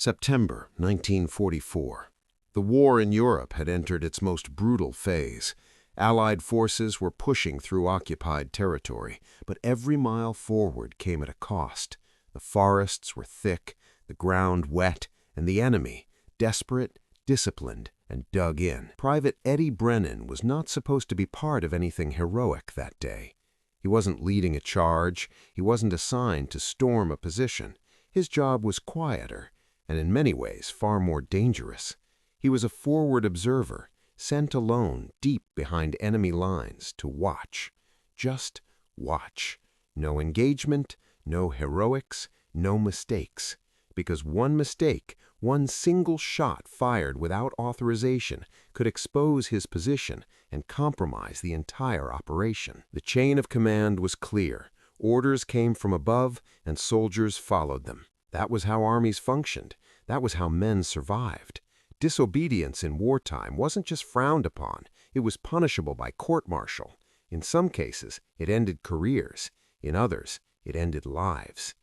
September 1944. The war in Europe had entered its most brutal phase. Allied forces were pushing through occupied territory, but every mile forward came at a cost. The forests were thick, the ground wet, and the enemy, desperate, disciplined, and dug in. Private Eddie Brennan was not supposed to be part of anything heroic that day. He wasn't leading a charge, he wasn't assigned to storm a position. His job was quieter, and in many ways far more dangerous. He was a forward observer, sent alone deep behind enemy lines to watch. Just watch. No engagement, no heroics, no mistakes. Because one mistake, one single shot fired without authorization, could expose his position and compromise the entire operation. The chain of command was clear. Orders came from above, and soldiers followed them. That was how armies functioned. That was how men survived. Disobedience in wartime wasn't just frowned upon, it was punishable by court-martial. In some cases, it ended careers. In others, it ended lives.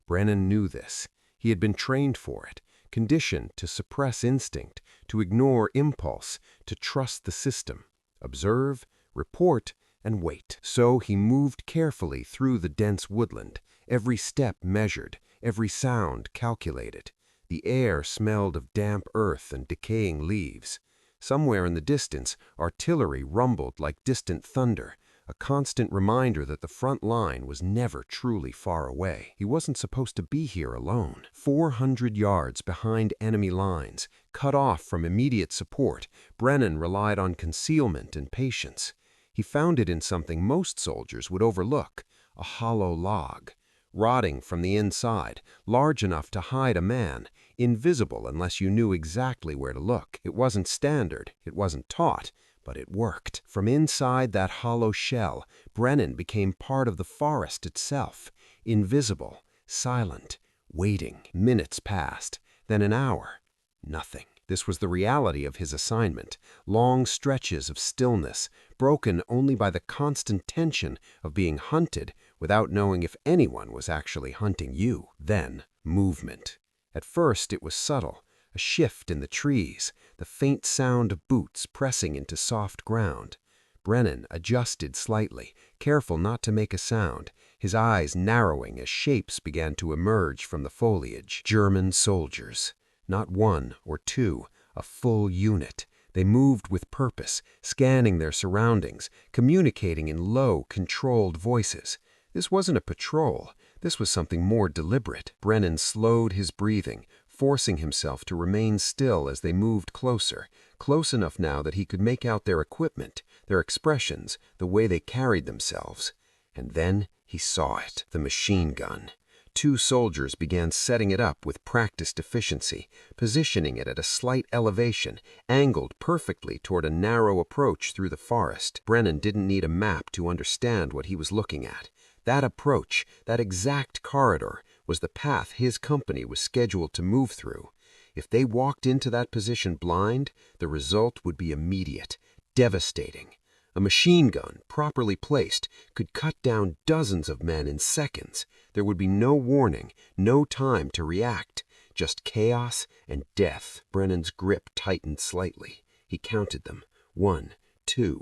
Brennan knew this. He had been trained for it, conditioned to suppress instinct, to ignore impulse, to trust the system. Observe, report, and wait. So he moved carefully through the dense woodland, every step measured, every sound calculated. The air smelled of damp earth and decaying leaves. Somewhere in the distance, artillery rumbled like distant thunder, a constant reminder that the front line was never truly far away. He wasn't supposed to be here alone. 400 yards behind enemy lines, cut off from immediate support, Brennan relied on concealment and patience. He found it in something most soldiers would overlook, a hollow log. Rotting from the inside, large enough to hide a man, invisible unless you knew exactly where to look. It wasn't standard, it wasn't taught, but it worked. From inside that hollow shell, Brennan became part of the forest itself, invisible, silent, waiting. Minutes passed, then an hour. Nothing. This was the reality of his assignment, long stretches of stillness, broken only by the constant tension of being hunted without knowing if anyone was actually hunting you. Then, movement. At first it was subtle, a shift in the trees, the faint sound of boots pressing into soft ground. Brennan adjusted slightly, careful not to make a sound, his eyes narrowing as shapes began to emerge from the foliage. German soldiers. Not one or two, a full unit. They moved with purpose, scanning their surroundings, communicating in low, controlled voices. This wasn't a patrol. This was something more deliberate. Brennan slowed his breathing, forcing himself to remain still as they moved closer, close enough now that he could make out their equipment, their expressions, the way they carried themselves. And then he saw it, the machine gun. 2 soldiers began setting it up with practiced efficiency, positioning it at a slight elevation, angled perfectly toward a narrow approach through the forest. Brennan didn't need a map to understand what he was looking at. That approach, that exact corridor, was the path his company was scheduled to move through. If they walked into that position blind, the result would be immediate, devastating. A machine gun, properly placed, could cut down dozens of men in seconds. There would be no warning, no time to react, just chaos and death. Brennan's grip tightened slightly. He counted them. 1, 2,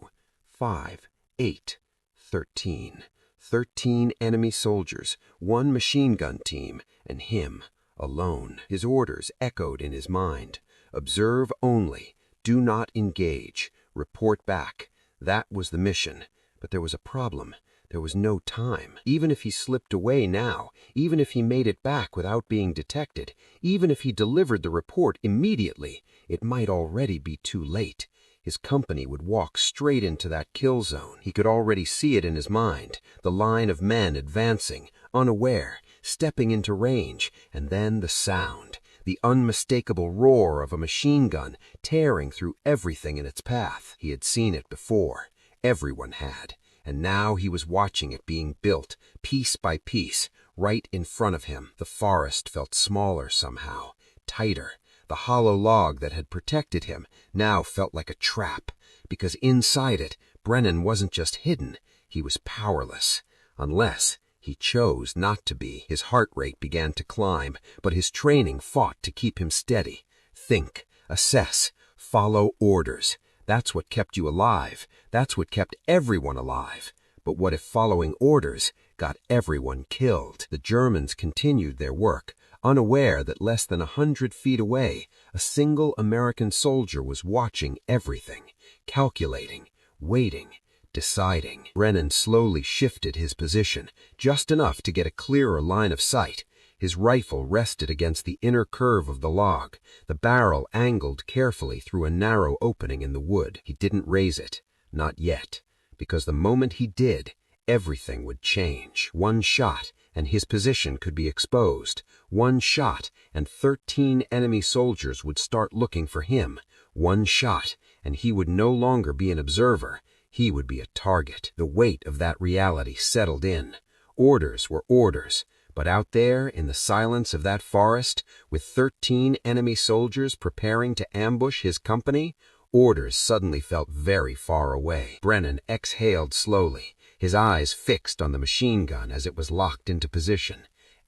5, 8, 13. 13 enemy soldiers, 1 machine gun team, and him, alone. His orders echoed in his mind. Observe only. Do not engage. Report back. That was the mission. But there was a problem. There was no time. Even if he slipped away now, even if he made it back without being detected, even if he delivered the report immediately, it might already be too late. His company would walk straight into that kill zone. He could already see it in his mind, the line of men advancing, unaware, stepping into range, and then the sound, the unmistakable roar of a machine gun tearing through everything in its path. He had seen it before. Everyone had. And now he was watching it being built, piece by piece, right in front of him. The forest felt smaller somehow, tighter. The hollow log that had protected him now felt like a trap, because inside it, Brennan wasn't just hidden, he was powerless. Unless He chose not to be. His heart rate began to climb, but his training fought to keep him steady. Think, assess, follow orders. That's what kept you alive. That's what kept everyone alive. But what if following orders got everyone killed? The Germans continued their work, unaware that less than 100 feet away, a single American soldier was watching everything, calculating, waiting, deciding. Brennan slowly shifted his position, just enough to get a clearer line of sight. His rifle rested against the inner curve of the log, the barrel angled carefully through a narrow opening in the wood. He didn't raise it, not yet, because the moment he did, everything would change. One shot, and his position could be exposed. One shot, and 13 enemy soldiers would start looking for him. One shot, and he would no longer be an observer. He would be a target. The weight of that reality settled in. Orders were orders. But out there, in the silence of that forest, with 13 enemy soldiers preparing to ambush his company, orders suddenly felt very far away. Brennan exhaled slowly, his eyes fixed on the machine gun as it was locked into position.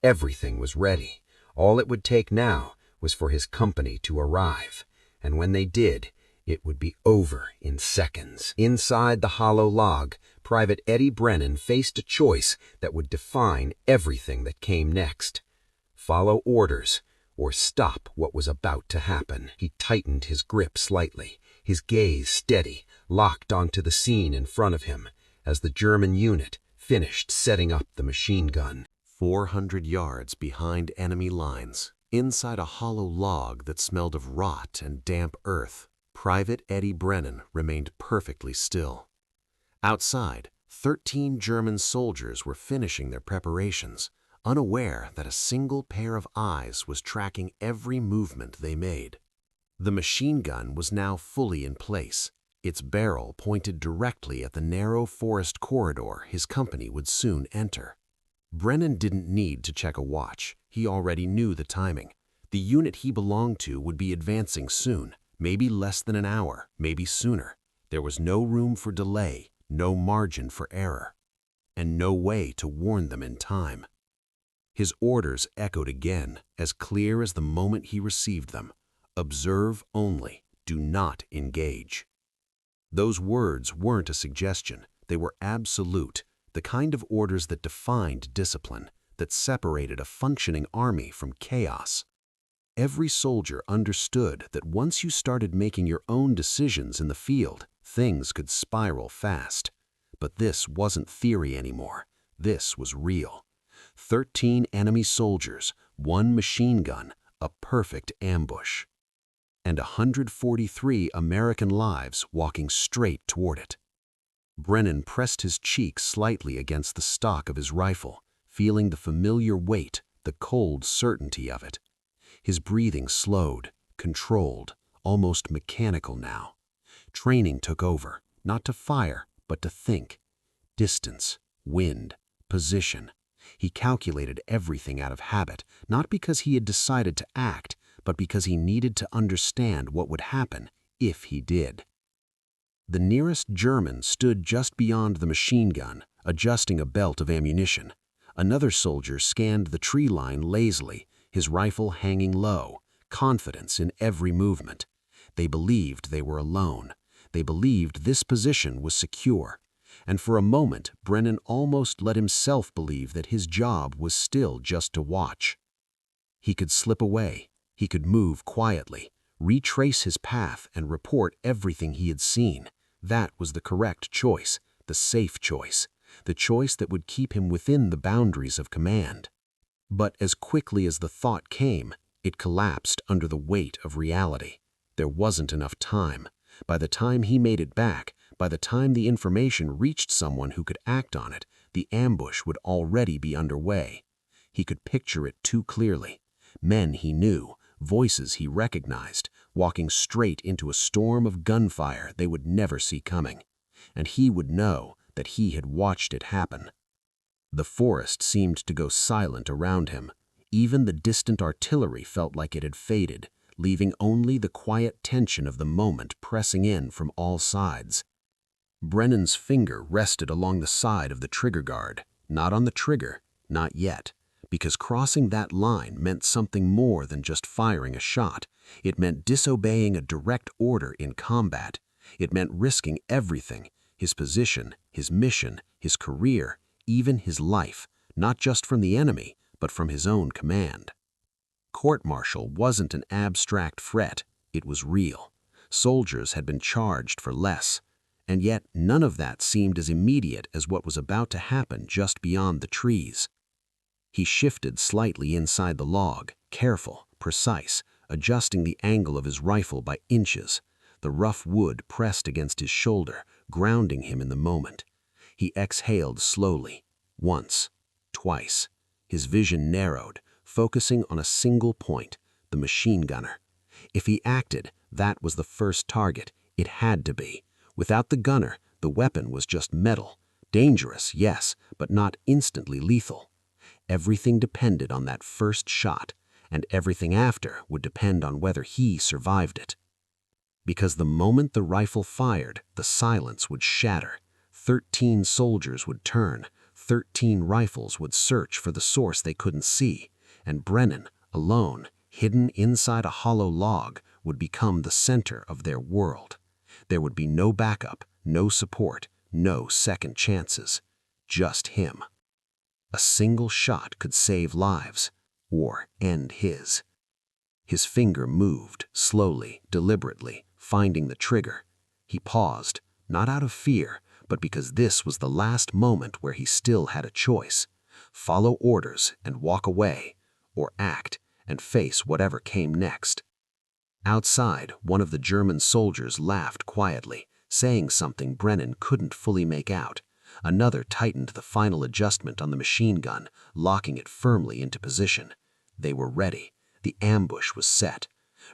Everything was ready. All it would take now was for his company to arrive. And when they did, it would be over in seconds. Inside the hollow log, Private Eddie Brennan faced a choice that would define everything that came next. Follow orders, or stop what was about to happen. He tightened his grip slightly, his gaze steady, locked onto the scene in front of him, as the German unit finished setting up the machine gun. 400 yards behind enemy lines, inside a hollow log that smelled of rot and damp earth, Private Eddie Brennan remained perfectly still. Outside, 13 German soldiers were finishing their preparations, unaware that a single pair of eyes was tracking every movement they made. The machine gun was now fully in place, its barrel pointed directly at the narrow forest corridor his company would soon enter. Brennan didn't need to check a watch. He already knew the timing. The unit he belonged to would be advancing soon, maybe less than an hour, maybe sooner. There was no room for delay, no margin for error, and no way to warn them in time. His orders echoed again, as clear as the moment he received them. Observe only, do not engage. Those words weren't a suggestion. They were absolute, the kind of orders that defined discipline, that separated a functioning army from chaos. Every soldier understood that once you started making your own decisions in the field, things could spiral fast. But this wasn't theory anymore. This was real. 13 enemy soldiers, one machine gun, a perfect ambush. And 143 American lives walking straight toward it. Brennan pressed his cheek slightly against the stock of his rifle, feeling the familiar weight, the cold certainty of it. His breathing slowed, controlled, almost mechanical now. Training took over, not to fire, but to think. Distance, wind, position. He calculated everything out of habit, not because he had decided to act, but because he needed to understand what would happen if he did. The nearest German stood just beyond the machine gun, adjusting a belt of ammunition. Another soldier scanned the tree line lazily, his rifle hanging low, confidence in every movement. They believed they were alone. They believed this position was secure. And for a moment, Brennan almost let himself believe that his job was still just to watch. He could slip away. He could move quietly, retrace his path, and report everything he had seen. That was the correct choice, the safe choice, the choice that would keep him within the boundaries of command. But as quickly as the thought came, it collapsed under the weight of reality. There wasn't enough time. By the time he made it back, by the time the information reached someone who could act on it, the ambush would already be underway. He could picture it too clearly. Men he knew, voices he recognized, walking straight into a storm of gunfire they would never see coming. And he would know that he had watched it happen. The forest seemed to go silent around him. Even the distant artillery felt like it had faded, leaving only the quiet tension of the moment pressing in from all sides. Brennan's finger rested along the side of the trigger guard, not on the trigger, Not yet, because crossing that line meant something more than just firing a shot. It meant disobeying a direct order in combat. It meant risking everything: his position, his mission, his career, even his life, not just from the enemy, but from his own command. Court-martial wasn't an abstract threat, it was real. Soldiers had been charged for less, and yet none of that seemed as immediate as what was about to happen just beyond the trees. He shifted slightly inside the log, careful, precise, adjusting the angle of his rifle by inches. The rough wood pressed against his shoulder, grounding him in the moment. He exhaled slowly, once, twice. His vision narrowed, focusing on a single point, the machine gunner. If he acted, that was the first target. It had to be. Without the gunner, the weapon was just metal. Dangerous, yes, but not instantly lethal. Everything depended on that first shot, and everything after would depend on whether he survived it. Because the moment the rifle fired, the silence would shatter. 13 soldiers would turn, 13 rifles would search for the source they couldn't see, and Brennan, alone, hidden inside a hollow log, would become the center of their world. There would be no backup, no support, no second chances. Just him. A single shot could save lives, or end his. His finger moved, slowly, deliberately, finding the trigger. He paused, not out of fear, but because this was the last moment where he still had a choice: follow orders and walk away, or act and face whatever came next. Outside, one of the German soldiers laughed quietly, saying something Brennan couldn't fully make out. Another tightened the final adjustment on the machine gun, locking it firmly into position. They were ready. The ambush was set.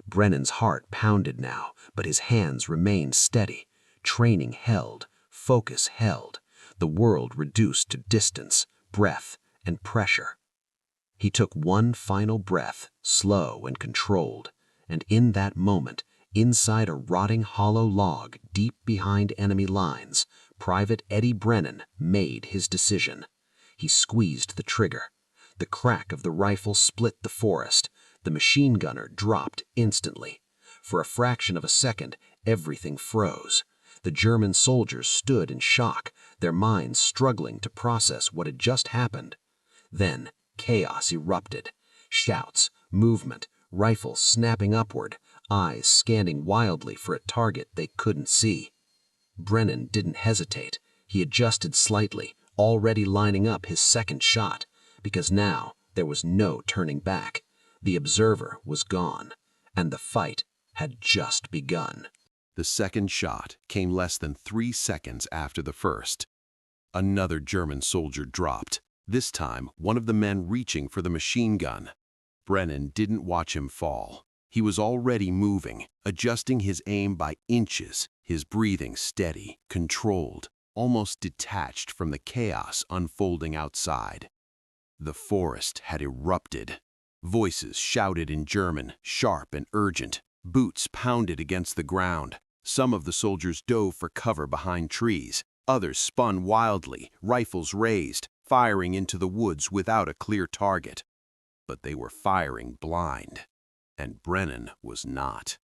Brennan's heart pounded now, but his hands remained steady. Training held, focus held. The world reduced to distance, breath, and pressure. He took one final breath, slow and controlled, and in that moment, inside a rotting hollow log deep behind enemy lines, Private Eddie Brennan made his decision. He squeezed the trigger. The crack of the rifle split the forest. The machine gunner dropped instantly. For a fraction of a second, everything froze. The German soldiers stood in shock, their minds struggling to process what had just happened. Then, chaos erupted. Shouts, movement, rifles snapping upward, eyes scanning wildly for a target they couldn't see. Brennan didn't hesitate. He adjusted slightly, already lining up his second shot, because now there was no turning back. The observer was gone, and the fight had just begun. The second shot came less than 3 seconds after the first. Another German soldier dropped, this time one of the men reaching for the machine gun. Brennan didn't watch him fall. He was already moving, adjusting his aim by inches, his breathing steady, controlled, almost detached from the chaos unfolding outside. The forest had erupted. Voices shouted in German, sharp and urgent. Boots pounded against the ground. Some of the soldiers dove for cover behind trees. Others spun wildly, rifles raised, firing into the woods without a clear target. But they were firing blind. And Brennan was not.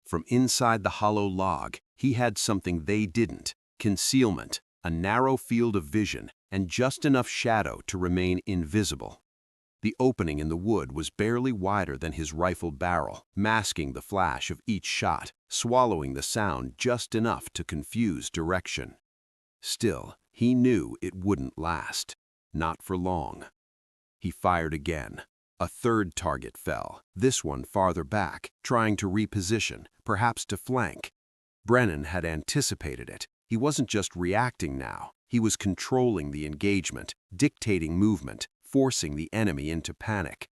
From inside the hollow log, he had something they didn't: concealment, a narrow field of vision, and just enough shadow to remain invisible. The opening in the wood was barely wider than his rifle barrel, masking the flash of each shot, swallowing the sound just enough to confuse direction. Still, he knew it wouldn't last. Not for long. He fired again. A third target fell, this one farther back, trying to reposition, perhaps to flank. Brennan had anticipated it. He wasn't just reacting now. He was controlling the engagement, dictating movement, forcing the enemy into panic.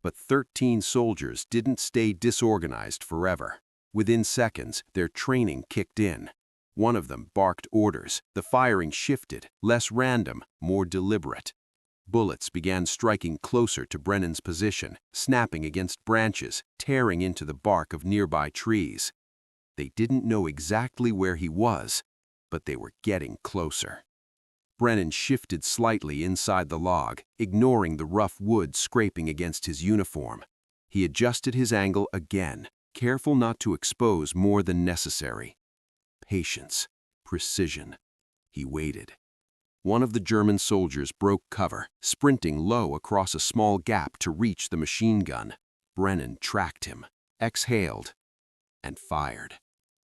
But 13 soldiers didn't stay disorganized forever. Within seconds, their training kicked in. One of them barked orders. The firing shifted, less random, more deliberate. Bullets began striking closer to Brennan's position, snapping against branches, tearing into the bark of nearby trees. They didn't know exactly where he was, but they were getting closer. Brennan shifted slightly inside the log, ignoring the rough wood scraping against his uniform. He adjusted his angle again, careful not to expose more than necessary. Patience, precision. He waited. One of the German soldiers broke cover, sprinting low across a small gap to reach the machine gun. Brennan tracked him, exhaled, and fired.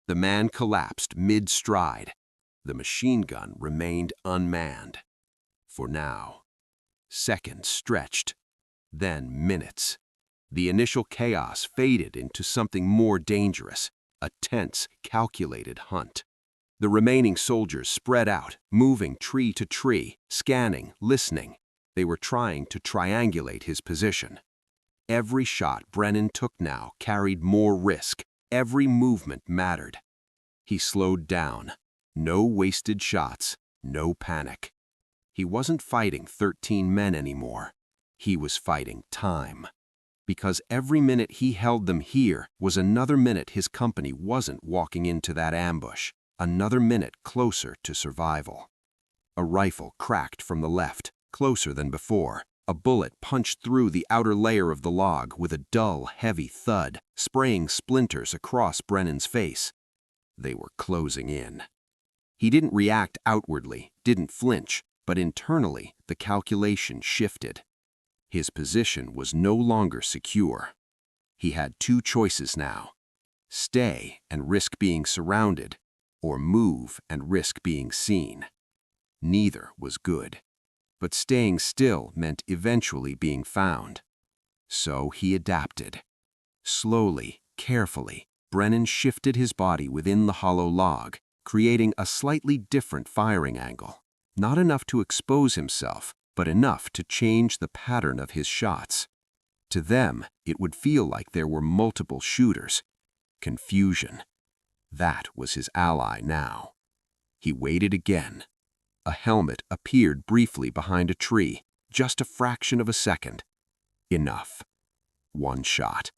The man collapsed mid-stride. The machine gun remained unmanned. For now. Seconds stretched, then minutes. The initial chaos faded into something more dangerous, a tense, calculated hunt. The remaining soldiers spread out, moving tree to tree, scanning, listening. They were trying to triangulate his position. Every shot Brennan took now carried more risk. Every movement mattered. He slowed down. No wasted shots, no panic. He wasn't fighting 13 men anymore. He was fighting time. Because every minute he held them here was another minute his company wasn't walking into that ambush, another minute closer to survival. A rifle cracked from the left, closer than before. A bullet punched through the outer layer of the log with a dull, heavy thud, spraying splinters across Brennan's face. They were closing in. He didn't react outwardly, didn't flinch, but internally the calculation shifted. His position was no longer secure. He had two choices now: stay and risk being surrounded, or move and risk being seen. Neither was good. But staying still meant eventually being found. So he adapted. Slowly, carefully, Brennan shifted his body within the hollow log, creating a slightly different firing angle. Not enough to expose himself, but enough to change the pattern of his shots. To them, it would feel like there were multiple shooters. Confusion. That was his ally now. He waited again. A helmet appeared briefly behind a tree, just a fraction of a second. Enough. One shot.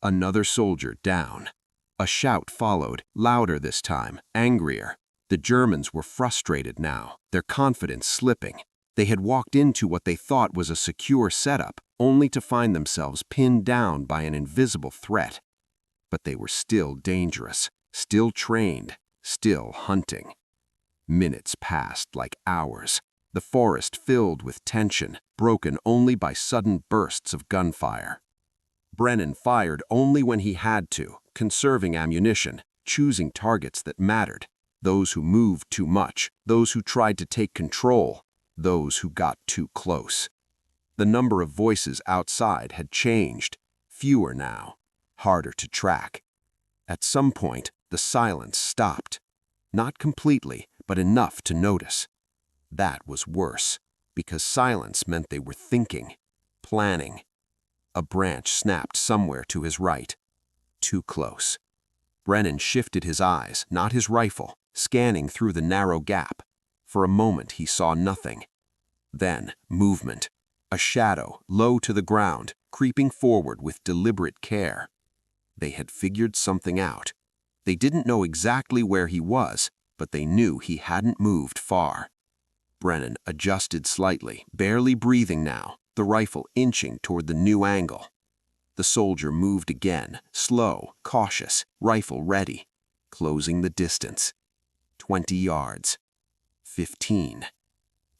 Another soldier down. A shout followed, louder this time, angrier. The Germans were frustrated now, their confidence slipping. They had walked into what they thought was a secure setup, only to find themselves pinned down by an invisible threat. But they were still dangerous, still trained, still hunting. Minutes passed like hours, the forest filled with tension, broken only by sudden bursts of gunfire. Brennan fired only when he had to, conserving ammunition, choosing targets that mattered, those who moved too much, those who tried to take control, those who got too close. The number of voices outside had changed, fewer now, harder to track. At some point, the silence stopped. Not completely, but enough to notice. That was worse, because silence meant they were thinking, planning. A branch snapped somewhere to his right. Too close. Brennan shifted his eyes, not his rifle, scanning through the narrow gap. For a moment he saw nothing. Then, movement. A shadow, low to the ground, creeping forward with deliberate care. They had figured something out. They didn't know exactly where he was, but they knew he hadn't moved far. Brennan adjusted slightly, barely breathing now, the rifle inching toward the new angle. The soldier moved again, slow, cautious, rifle ready, closing the distance. 20 yards. 15.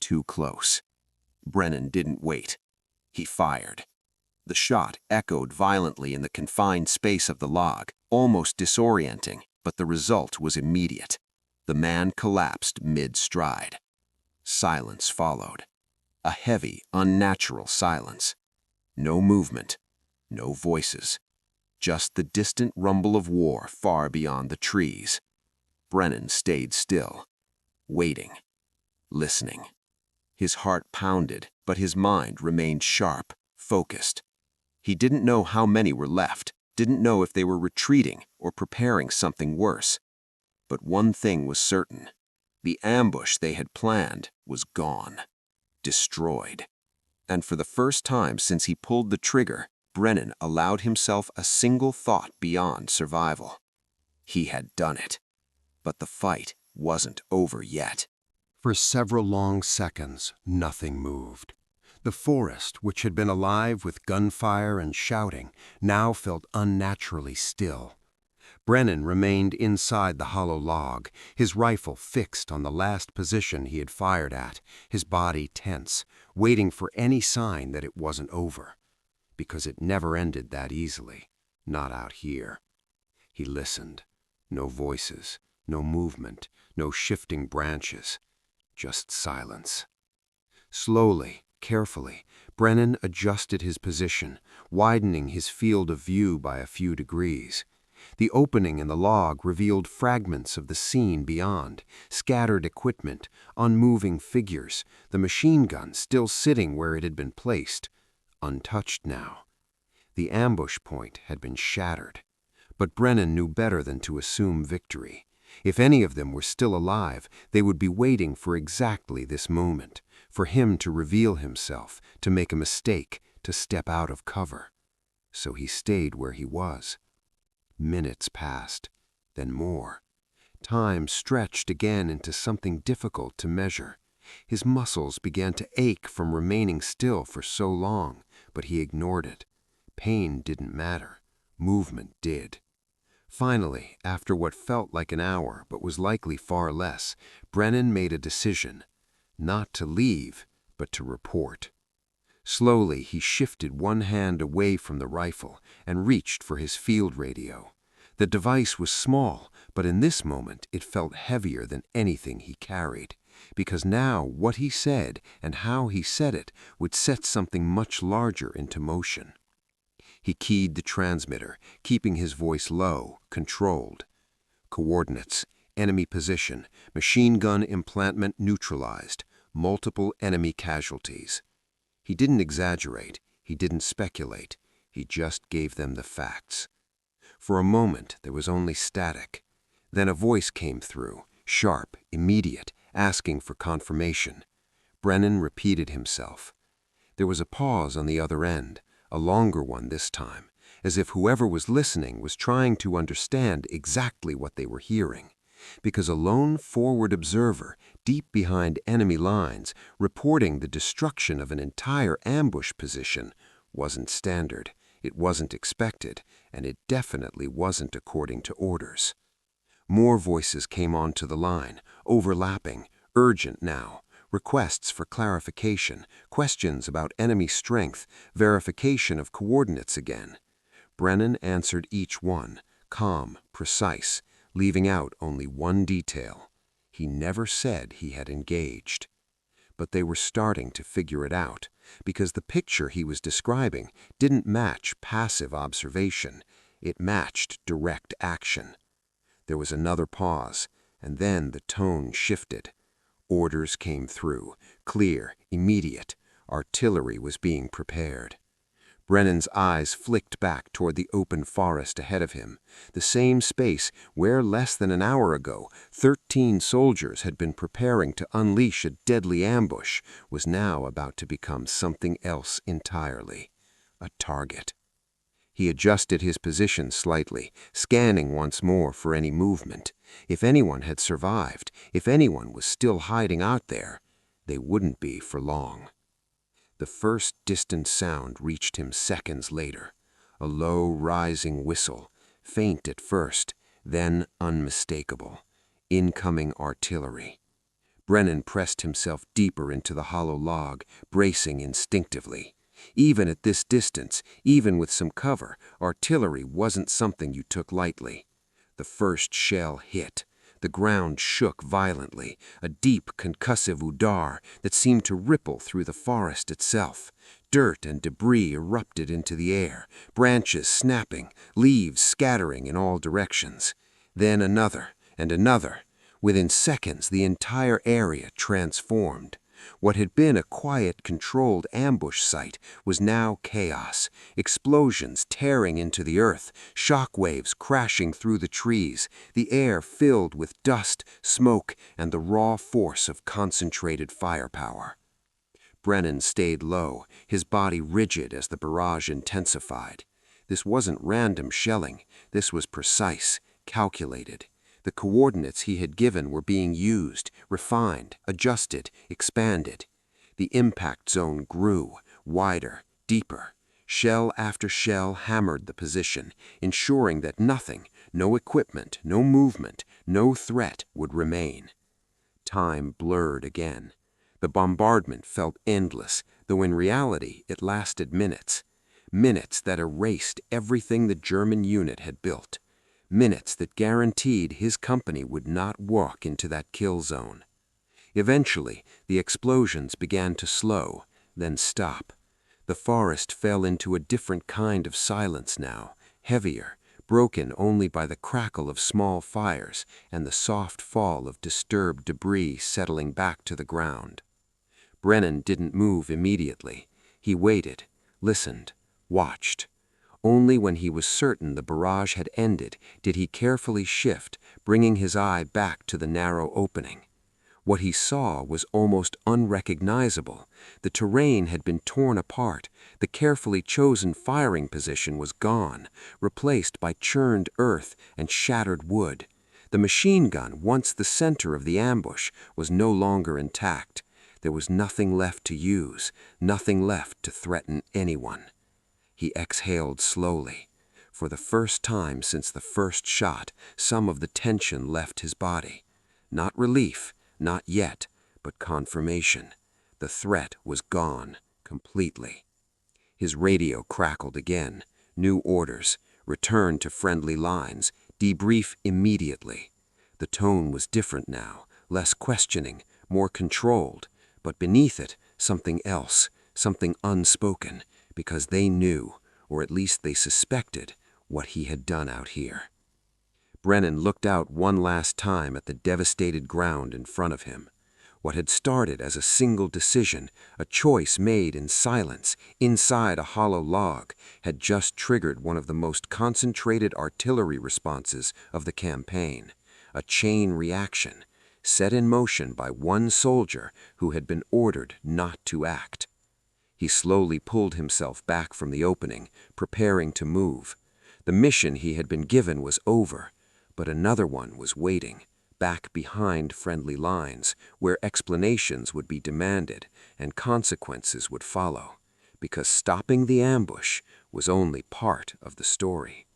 Too close. Brennan didn't wait. He fired. The shot echoed violently in the confined space of the log, almost disorienting, but the result was immediate. The man collapsed mid-stride. Silence followed. A heavy, unnatural silence. No movement, no voices. Just the distant rumble of war far beyond the trees. Brennan stayed still, waiting, listening. His heart pounded, but his mind remained sharp, focused. He didn't know how many were left, didn't know if they were retreating or preparing something worse. But one thing was certain. The ambush they had planned was gone, destroyed. And for the first time since he pulled the trigger, Brennan allowed himself a single thought beyond survival. He had done it. But the fight wasn't over yet. For several long seconds, nothing moved. The forest, which had been alive with gunfire and shouting, now felt unnaturally still. Brennan remained inside the hollow log, his rifle fixed on the last position he had fired at, his body tense, waiting for any sign that it wasn't over. Because it never ended that easily, not out here. He listened. No voices, no movement, no shifting branches, just silence. Slowly, carefully, Brennan adjusted his position, widening his field of view by a few degrees. The opening in the log revealed fragments of the scene beyond, scattered equipment, unmoving figures, the machine gun still sitting where it had been placed, untouched now. The ambush point had been shattered. But Brennan knew better than to assume victory. If any of them were still alive, they would be waiting for exactly this moment, for him to reveal himself, to make a mistake, to step out of cover. So he stayed where he was. Minutes passed, then more. Time stretched again into something difficult to measure. His muscles began to ache from remaining still for so long, but he ignored it. Pain didn't matter. Movement did. Finally, after what felt like an hour but was likely far less, Brennan made a decision. Not to leave, but to report. Slowly, he shifted one hand away from the rifle and reached for his field radio. The device was small, but in this moment it felt heavier than anything he carried, because now what he said and how he said it would set something much larger into motion. He keyed the transmitter, keeping his voice low, controlled. Coordinates, enemy position, machine gun implantment neutralized, multiple enemy casualties. He didn't exaggerate, he didn't speculate, he just gave them the facts. For a moment there was only static. Then a voice came through, sharp, immediate, asking for confirmation. Brennan repeated himself. There was a pause on the other end, a longer one this time, as if whoever was listening was trying to understand exactly what they were hearing. Because a lone forward observer, deep behind enemy lines, reporting the destruction of an entire ambush position, wasn't standard, it wasn't expected, and it definitely wasn't according to orders. More voices came onto the line, overlapping, urgent now. Requests for clarification, questions about enemy strength, verification of coordinates again. Brennan answered each one, calm, precise, leaving out only one detail. He never said he had engaged. But they were starting to figure it out, because the picture he was describing didn't match passive observation. It matched direct action. There was another pause, and then the tone shifted. Orders came through, clear, immediate. Artillery was being prepared. Brennan's eyes flicked back toward the open forest ahead of him, the same space where less than an hour ago 13 soldiers had been preparing to unleash a deadly ambush, was now about to become something else entirely. A target. He adjusted his position slightly, scanning once more for any movement. If anyone had survived, if anyone was still hiding out there, they wouldn't be for long. The first distant sound reached him seconds later. A low, rising whistle, faint at first, then unmistakable. Incoming artillery. Brennan pressed himself deeper into the hollow log, bracing instinctively. Even at this distance, even with some cover, artillery wasn't something you took lightly. The first shell hit. The ground shook violently, a deep concussive udar that seemed to ripple through the forest itself. Dirt and debris erupted into the air, branches snapping, leaves scattering in all directions. Then another, and another. Within seconds, the entire area transformed. What had been a quiet, controlled ambush site was now chaos, explosions tearing into the earth, shock waves crashing through the trees, the air filled with dust, smoke, and the raw force of concentrated firepower. Brennan stayed low, his body rigid as the barrage intensified. This wasn't random shelling, this was precise, calculated. The coordinates he had given were being used, refined, adjusted, expanded. The impact zone grew, wider, deeper. Shell after shell hammered the position, ensuring that nothing, no equipment, no movement, no threat would remain. Time blurred again. The bombardment felt endless, though in reality it lasted minutes. Minutes that erased everything the German unit had built. Minutes that guaranteed his company would not walk into that kill zone. Eventually, the explosions began to slow, then stop. The forest fell into a different kind of silence now, heavier, broken only by the crackle of small fires and the soft fall of disturbed debris settling back to the ground. Brennan didn't move immediately. He waited, listened, watched. Only when he was certain the barrage had ended did he carefully shift, bringing his eye back to the narrow opening. What he saw was almost unrecognizable. The terrain had been torn apart. The carefully chosen firing position was gone, replaced by churned earth and shattered wood. The machine gun, once the center of the ambush, was no longer intact. There was nothing left to use, nothing left to threaten anyone. He exhaled slowly. For the first time since the first shot, some of the tension left his body. Not relief, not yet, but confirmation. The threat was gone, completely. His radio crackled again. New orders. Return to friendly lines. Debrief immediately. The tone was different now, less questioning, more controlled. But beneath it, something else, something unspoken, because they knew, or at least they suspected, what he had done out here. Brennan looked out one last time at the devastated ground in front of him. What had started as a single decision, a choice made in silence, inside a hollow log, had just triggered one of the most concentrated artillery responses of the campaign. A chain reaction, set in motion by one soldier who had been ordered not to act. He slowly pulled himself back from the opening, preparing to move. The mission he had been given was over, but another one was waiting, back behind friendly lines, where explanations would be demanded and consequences would follow, because stopping the ambush was only part of the story.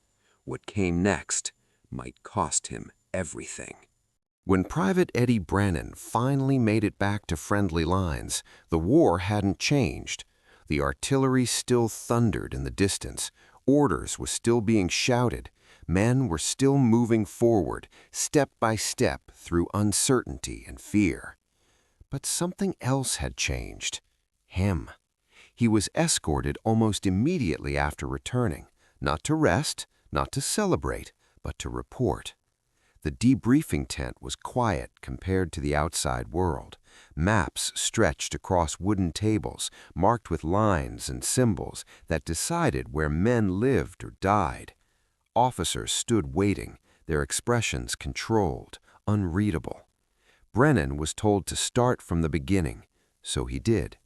What came next might cost him everything. When Private Eddie Brennan finally made it back to friendly lines, the war hadn't changed. The artillery still thundered in the distance. Orders were still being shouted. Men were still moving forward, step by step, through uncertainty and fear. But something else had changed. Him. He was escorted almost immediately after returning, not to rest, not to celebrate, but to report. The debriefing tent was quiet compared to the outside world. Maps stretched across wooden tables, marked with lines and symbols that decided where men lived or died. Officers stood waiting, their expressions controlled, unreadable. Brennan was told to start from the beginning, so he did.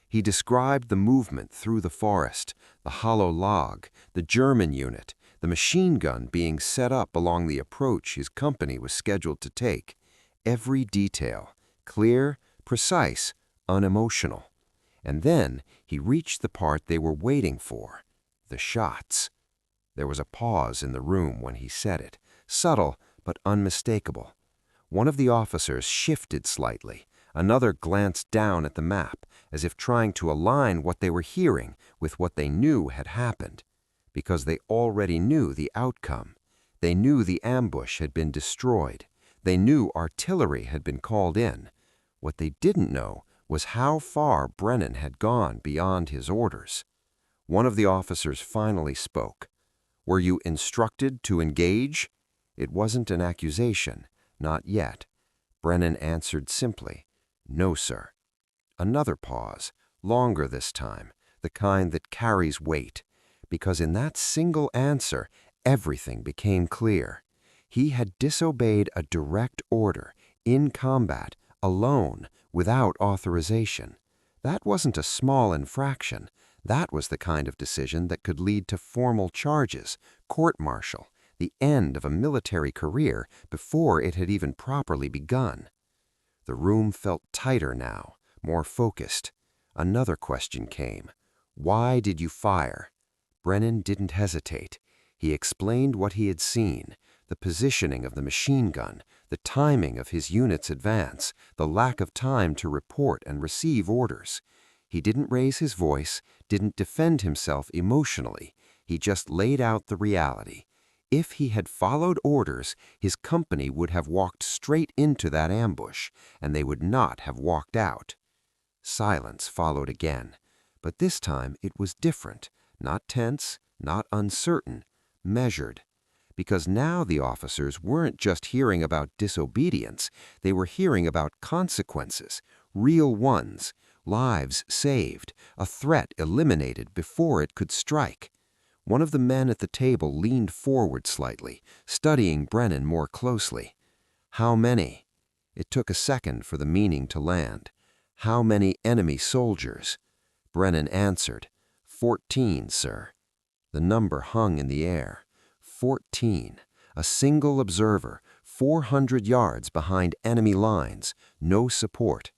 He described the movement through the forest, the hollow log, the German unit, the machine gun being set up along the approach his company was scheduled to take. Every detail, clear, precise, unemotional. And then he reached the part they were waiting for, the shots. There was a pause in the room when he said it, subtle but unmistakable. One of the officers shifted slightly. Another glanced down at the map, as if trying to align what they were hearing with what they knew had happened. Because they already knew the outcome. They knew the ambush had been destroyed. They knew artillery had been called in. What they didn't know was how far Brennan had gone beyond his orders. One of the officers finally spoke. "Were you instructed to engage?" It wasn't an accusation, not yet. Brennan answered simply, "No, sir." Another pause, longer this time, the kind that carries weight. Because in that single answer, everything became clear. He had disobeyed a direct order, in combat, alone, without authorization. That wasn't a small infraction. That was the kind of decision that could lead to formal charges, court-martial, the end of a military career before it had even properly begun. The room felt tighter now, more focused. Another question came. Why did you fire? Brennan didn't hesitate. He explained what he had seen, the positioning of the machine gun, the timing of his unit's advance, the lack of time to report and receive orders. He didn't raise his voice, didn't defend himself emotionally. He just laid out the reality. If he had followed orders, his company would have walked straight into that ambush, and they would not have walked out. Silence followed again, but this time it was different, not tense, not uncertain, measured. Because now the officers weren't just hearing about disobedience, they were hearing about consequences, real ones, lives saved, a threat eliminated before it could strike. One of the men at the table leaned forward slightly, studying Brennan more closely. How many? It took a second for the meaning to land. How many enemy soldiers? Brennan answered, 14, sir. The number hung in the air. 14. A single observer, 400 yards behind enemy lines, no support.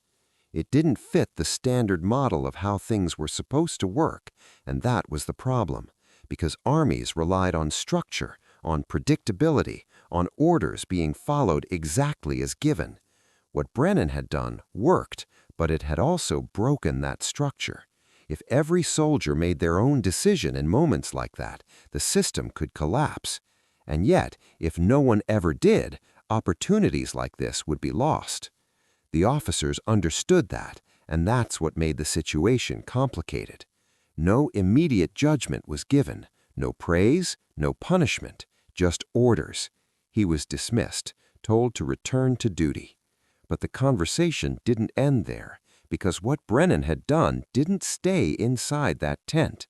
It didn't fit the standard model of how things were supposed to work, and that was the problem, because armies relied on structure, on predictability, on orders being followed exactly as given. What Brennan had done worked, but it had also broken that structure. If every soldier made their own decision in moments like that, the system could collapse. And yet, if no one ever did, opportunities like this would be lost. The officers understood that, and that's what made the situation complicated. No immediate judgment was given, no praise, no punishment, just orders. He was dismissed, told to return to duty. But the conversation didn't end there, because what Brennan had done didn't stay inside that tent.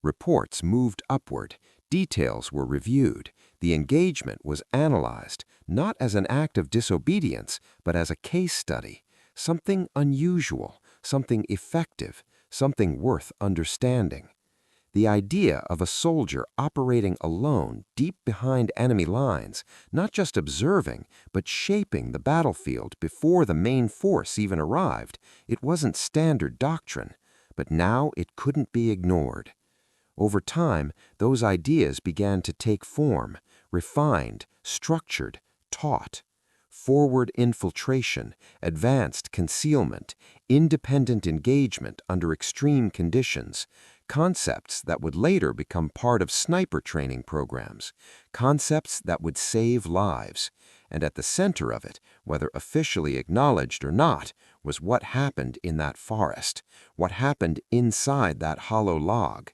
Reports moved upward, details were reviewed, the engagement was analyzed, not as an act of disobedience, but as a case study, something unusual, something effective, something worth understanding. The idea of a soldier operating alone deep behind enemy lines, not just observing, but shaping the battlefield before the main force even arrived, it wasn't standard doctrine, but now it couldn't be ignored. Over time, those ideas began to take form, refined, structured, taught. Forward infiltration, advanced concealment, independent engagement under extreme conditions, concepts that would later become part of sniper training programs, concepts that would save lives. And at the center of it, whether officially acknowledged or not, was what happened in that forest, what happened inside that hollow log.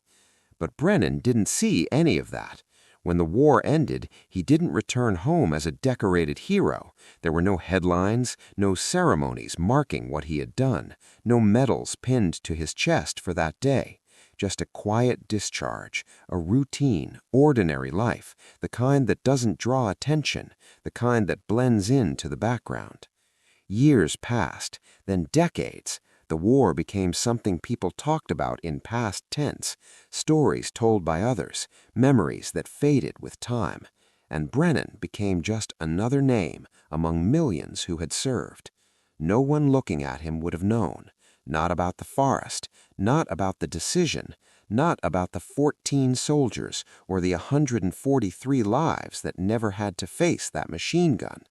But Brennan didn't see any of that. When the war ended, he didn't return home as a decorated hero. There were no headlines, no ceremonies marking what he had done, no medals pinned to his chest for that day. Just a quiet discharge, a routine, ordinary life, the kind that doesn't draw attention, the kind that blends into the background. Years passed, then decades. The war became something people talked about in past tense, stories told by others, memories that faded with time. And Brennan became just another name among millions who had served. No one looking at him would have known. Not about the forest, not about the decision, not about the 14 soldiers or the 143 lives that never had to face that machine gun.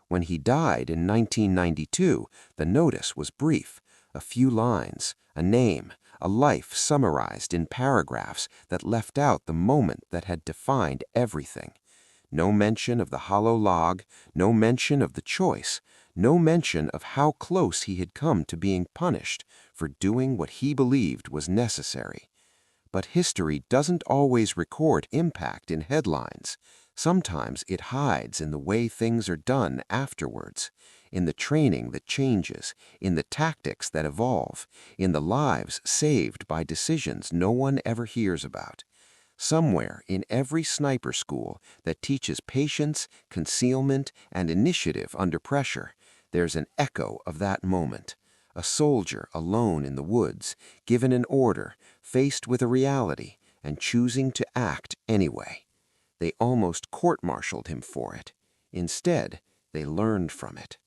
When he died in 1992, the notice was brief. A few lines, a name, a life summarized in paragraphs that left out the moment that had defined everything. No mention of the hollow log, no mention of the choice, no mention of how close he had come to being punished for doing what he believed was necessary. But history doesn't always record impact in headlines. Sometimes it hides in the way things are done afterwards, in the training that changes, in the tactics that evolve, in the lives saved by decisions no one ever hears about. Somewhere in every sniper school that teaches patience, concealment, and initiative under pressure, there's an echo of that moment. A soldier alone in the woods, given an order, faced with a reality, and choosing to act anyway. They almost court-martialed him for it. Instead, they learned from it.